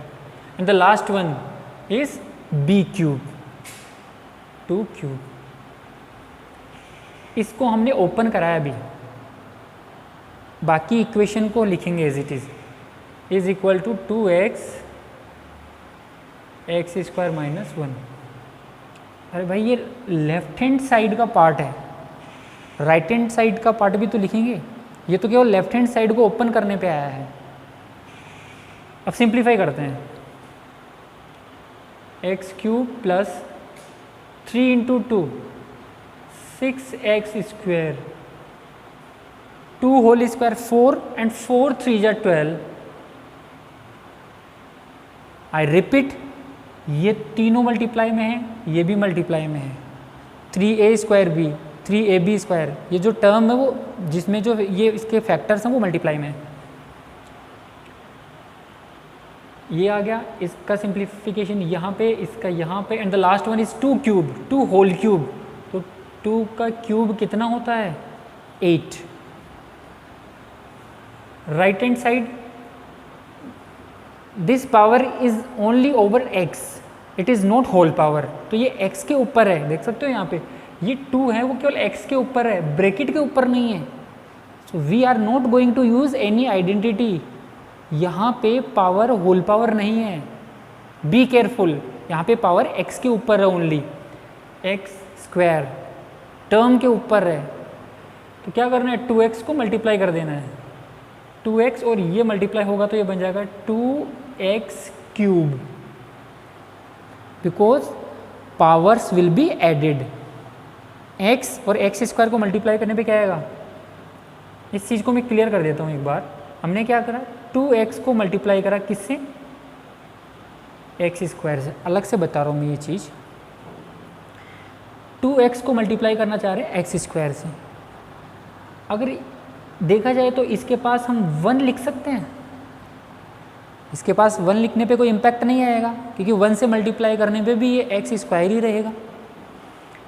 And the last one is b³, 2³। इसको हमने ओपन कराया अभी, बाकी इक्वेशन को लिखेंगे as it is equal to 2x x² - 1। अरे भाई ये लेफ्ट हैंड साइड का पार्ट है, राइट हैंड साइड का पार्ट भी तो लिखेंगे। ये तो केवल लेफ्ट हैंड साइड को ओपन करने पे आया है। अब सिंप्लीफाई करते हैं, x³ + 3 × 2 6x², 2 whole square 4 and 4 3 = 12। I repeat, ये तीनों मल्टीप्लाई में है, ये भी मल्टीप्लाई में है। 3a² b, 3ab², ये जो टर्म है वो जिसमें जो ये इसके फैक्टर्स हैं वो मल्टीप्लाई में है। ये आ गया, इसका सिंप्लीफिकेशन यहाँ पे, इसका यहाँ पे, and the last one is 2³ 2 whole cube. तो 2 का क्यूब कितना होता है? 8। Right hand side, this power is only over x, it is not whole power. तो ये x के ऊपर है, देख सकते हो यहाँ पे ये 2 है वो केवल x के ऊपर है, ब्रैकेट के ऊपर नहीं है। So we are not going to use any identity. यहाँ पे पावर होल पावर नहीं है, बी केयरफुल। यहाँ पे पावर x के ऊपर है ओनली, x स्क्वायर टर्म के ऊपर है। तो क्या करना है, 2x को मल्टीप्लाई कर देना है, 2x और ये मल्टीप्लाई होगा तो ये बन जाएगा 2x cube, because powers will be added. x और x स्क्वायर को मल्टीप्लाई करने पे क्या आएगा, इस चीज़ को मैं क्लियर कर देता हूँ एक बार। हमने क्या करा, 2x को मल्टीप्लाई करा किससे, x स्क्वायर से। अलग से बता रहा हूँ मैं ये चीज़, 2x को मल्टीप्लाई करना चाह रहे हैं x स्क्वायर से। अगर देखा जाए तो इसके पास हम 1 लिख सकते हैं, इसके पास 1 लिखने पे कोई इम्पैक्ट नहीं आएगा, क्योंकि 1 से मल्टीप्लाई करने पे भी ये x स्क्वायर ही रहेगा।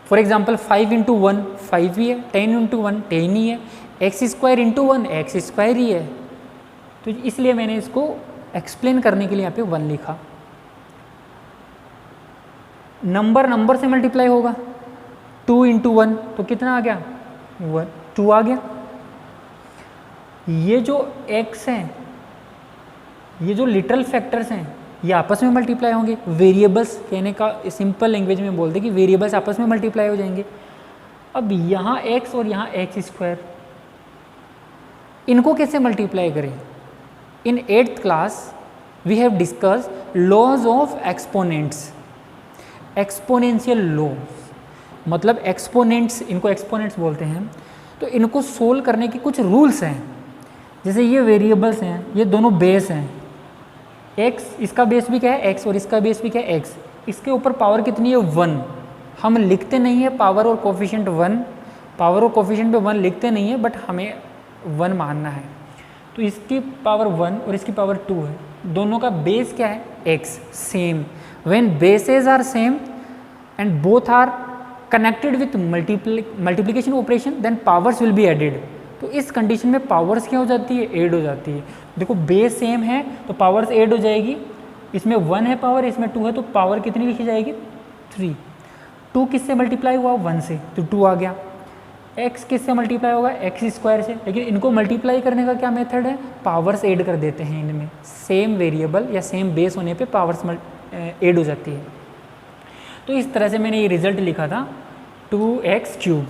फॉर एग्जाम्पल 5 इंटू 1 5 ही है, 10 इंटू 1 10 ही है, x square into 1 x square ही है। तो इसलिए मैंने इसको एक्सप्लेन करने के लिए यहाँ पे 1 लिखा। नंबर से मल्टीप्लाई होगा, 2 इंटू 1 तो कितना आ गया, 2 आ गया। ये जो x हैं, ये जो लिटरल फैक्टर्स हैं, ये आपस में मल्टीप्लाई होंगे। वेरिएबल्स कहने का सिंपल लैंग्वेज में बोलते कि वेरिएबल्स आपस में मल्टीप्लाई हो जाएंगे। अब यहाँ x और यहाँ x स्क्वायर, इनको कैसे मल्टीप्लाई करें। In 8th class we have discussed laws of exponents, exponential law, मतलब एक्सपोनेंट्स, इनको एक्सपोनेंट्स बोलते हैं। तो इनको सोल्व करने के कुछ रूल्स हैं। जैसे ये वेरिएबल्स हैं, ये दोनों बेस हैं, x इसका बेस भी क्या है x और इसका बेस भी क्या है x। इसके ऊपर पावर कितनी है 1, हम लिखते नहीं है पावर और कोफिशिएंट 1, पावर और कोफिशिएंट पे 1 लिखते नहीं है, बट हमें 1 मानना है। तो इसकी पावर 1 और इसकी पावर 2 है, दोनों का बेस क्या है x, same. When bases are same and both are connected with multiplication operation, then powers will be added. तो इस कंडीशन में पावर्स क्या हो जाती है, ऐड हो जाती है। देखो बेस सेम है तो पावर्स ऐड हो जाएगी, इसमें 1 है पावर, इसमें 2 है, तो पावर कितनी लिखी जाएगी 3। 2 किससे मल्टीप्लाई हुआ 1 से, तो 2 आ गया। x किससे मल्टीप्लाई होगा x स्क्वायर से। लेकिन इनको मल्टीप्लाई करने का क्या मेथड है, पावर्स ऐड कर देते हैं इनमें। सेम वेरिएबल या सेम बेस होने पे पावर्स ऐड हो जाती है। तो इस तरह से मैंने ये रिजल्ट लिखा था 2x क्यूब।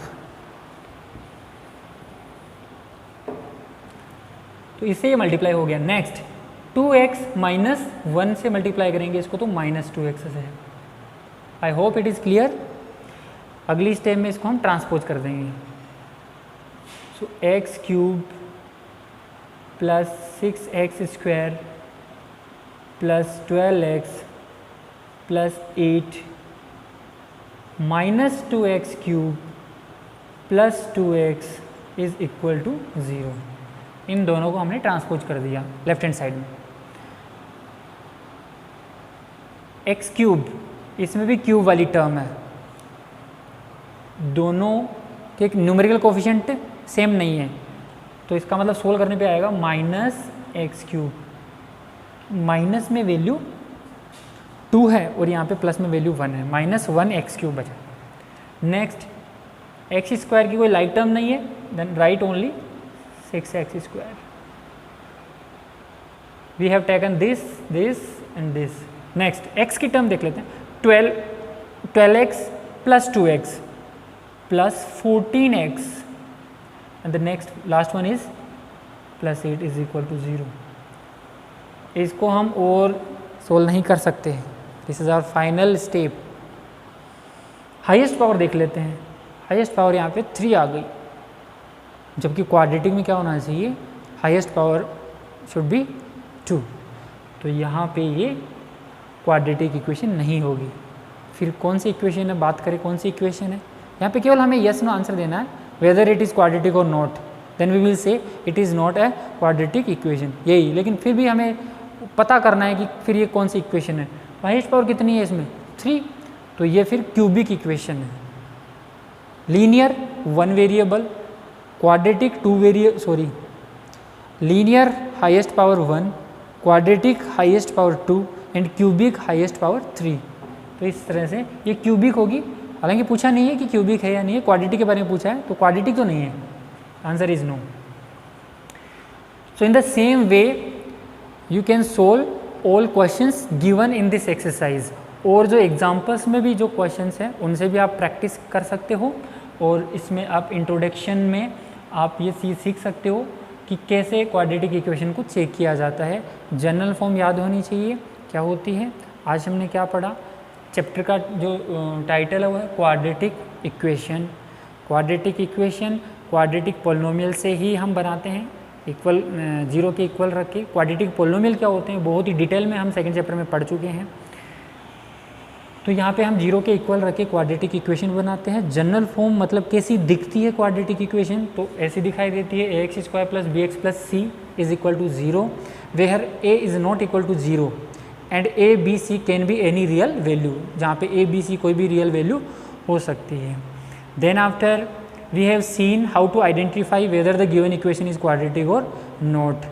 तो इससे ये मल्टीप्लाई हो गया। नेक्स्ट 2x माइनस 1 से मल्टीप्लाई करेंगे इसको, तो -2x से है। I hope it is clear. अगली स्टेप में इसको हम ट्रांसपोज कर देंगे। So x cube plus 6x square plus 12x plus 8 minus 2x cube plus 2x is equal to 0। इन दोनों को हमने ट्रांसपोज कर दिया लेफ्ट हैंड साइड में। x क्यूब, इसमें भी क्यूब वाली टर्म है, दोनों के न्यूमेरिकल कोफिशिएंट सेम नहीं है, तो इसका मतलब सोल्व करने पे आएगा -x क्यूब। माइनस में वैल्यू 2 है और यहाँ पे प्लस में वैल्यू 1 है, -1x क्यूब बचा। नेक्स्ट x स्क्वायर की कोई लाइक टर्म नहीं है, then write only 6x square. We have taken this and this. Next x की टर्म देख लेते हैं। 12x plus 2x plus 14x and the next last one is plus 8 is equal to 0। इसको हम और solve नहीं कर सकते। This is our final step. Highest power देख लेते हैं। हाईएस्ट पावर यहाँ पे 3 आ गई, जबकि क्वाड्रेटिक में क्या होना चाहिए, हाईएस्ट पावर शुड बी 2। तो यहाँ पे ये क्वाड्रेटिक इक्वेशन नहीं होगी। फिर कौन सी इक्वेशन है, बात करें कौन सी इक्वेशन है। यहाँ पे केवल हमें यस नो आंसर देना है, वेदर इट इज़ क्वाड्रेटिक और not, then we will say it is not a quadratic equation, यही। लेकिन फिर भी हमें पता करना है कि फिर ये कौन सी इक्वेशन है। हाईएस्ट पावर कितनी है इसमें 3, तो ये फिर क्यूबिक इक्वेशन है। Linear 1 variable, quadratic 2 variable, sorry linear highest power 1, quadratic highest power 2 and cubic highest power 3। तो इस तरह से ये क्यूबिक होगी हालांकि पूछा नहीं है कि क्यूबिक है या नहीं है, क्वाड्रेटिक के बारे में पूछा है, तो क्वाड्रेटिक तो नहीं है, answer is no. So in the same way you can solve all questions given in this exercise. और जो एग्जाम्पल्स में भी जो क्वेश्चंस हैं उनसे भी आप प्रैक्टिस कर सकते हो, और इसमें आप इंट्रोडक्शन में आप ये चीज़ सीख सकते हो कि कैसे क्वाड्रेटिक इक्वेशन को चेक किया जाता है। जनरल फॉर्म याद होनी चाहिए क्या होती है। आज हमने क्या पढ़ा, चैप्टर का जो टाइटल है वो है quadratic equation. Quadratic equation quadratic polynomial से ही हम बनाते हैं, इक्वल जीरो के इक्वल रख के। क्वाड्रेटिक पोलिनोमियल क्या होते हैं बहुत ही डिटेल में हम सेकंड चैप्टर में पढ़ चुके हैं। तो यहाँ पे हम जीरो के इक्वल रख के क्वाड्रेटिक इक्वेशन बनाते हैं। जनरल फॉर्म मतलब कैसी दिखती है क्वाड्रेटिक इक्वेशन, तो ऐसी दिखाई देती है ax square plus b x plus c is equal to 0 where a is not equal to 0 and a b c can be any real value, जहाँ पे a b c कोई भी रियल वैल्यू हो सकती है। Then after we have seen how to identify whether the given equation is quadratic और not.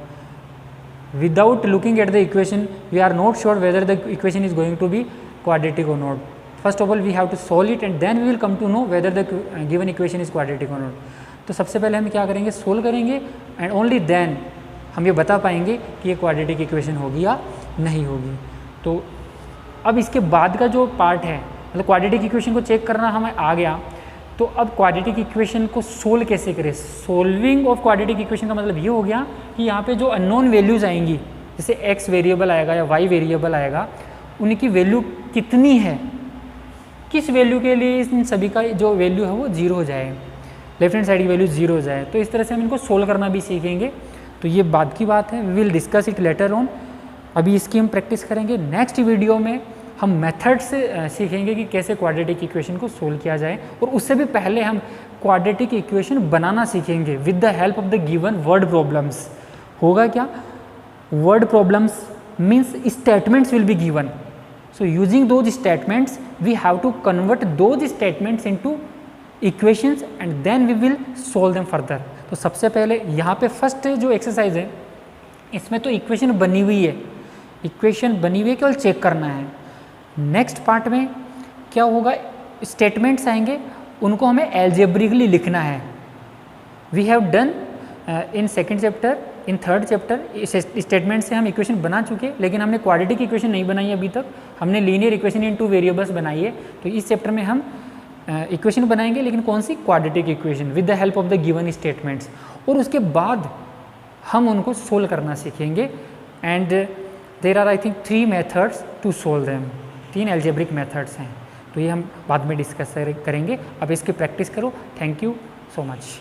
Without looking at the equation, we are not sure whether the equation is going to be quadratic or not. First of all, we have to solve it and then we will come to know whether the given equation is quadratic or not. तो सबसे पहले हम क्या करेंगे, solve करेंगे and only then हम ये बता पाएंगे कि ये क्वाड्रेटिक इक्वेशन होगी या नहीं होगी। तो अब इसके बाद का जो पार्ट है, मतलब क्वाड्रेटिक इक्वेशन को चेक करना हमें आ गया, तो अब क्वाड्रेटिक इक्वेशन को सोल्व कैसे करें। सोल्विंग ऑफ क्वाड्रेटिक इक्वेशन का मतलब ये हो गया कि यहाँ पे जो अननोन वैल्यूज़ आएंगी, जैसे x वेरिएबल आएगा या y वेरिएबल आएगा, उनकी वैल्यू कितनी है, किस वैल्यू के लिए इन सभी का जो वैल्यू है वो 0 हो जाए, लेफ्ट हैंड साइड की वैल्यू 0 हो जाए। तो इस तरह से हम इनको सोल्व करना भी सीखेंगे। तो ये बाद की बात है, we will discuss it later on. अभी इसकी हम प्रैक्टिस करेंगे। नेक्स्ट वीडियो में हम मेथड से सीखेंगे कि कैसे क्वाड्रेटिक इक्वेशन को सोल्व किया जाए, और उससे भी पहले हम क्वाड्रेटिक इक्वेशन बनाना सीखेंगे with the help of the given word problems. होगा क्या, word problems means statements will be given, so using those statements we have to convert those statements into equations and then we will solve them further. तो सबसे पहले यहाँ पे first जो exercise है इसमें तो इक्वेशन बनी हुई है, इक्वेशन बनी हुई है, केवल चेक करना है। नेक्स्ट पार्ट में क्या होगा, स्टेटमेंट्स आएंगे, उनको हमें एल्जेब्रिकली लिखना है। We have done in second chapter, in third chapter statement से हम इक्वेशन बना चुके हैं, लेकिन हमने क्वाड्रेटिक इक्वेशन नहीं बनाई अभी तक, हमने लीनियर इक्वेशन इन 2 वेरिएबल्स बनाई है। तो इस चैप्टर में हम इक्वेशन बनाएंगे, लेकिन कौन सी, quadratic equation with the help of the given statements, और उसके बाद हम उनको सोल्व करना सीखेंगे। And there are I think 3 methods to solve them, 3 algebraic methods हैं। तो ये हम बाद में डिस्कस करेंगे। अब इसकी प्रैक्टिस करो। Thank you so much.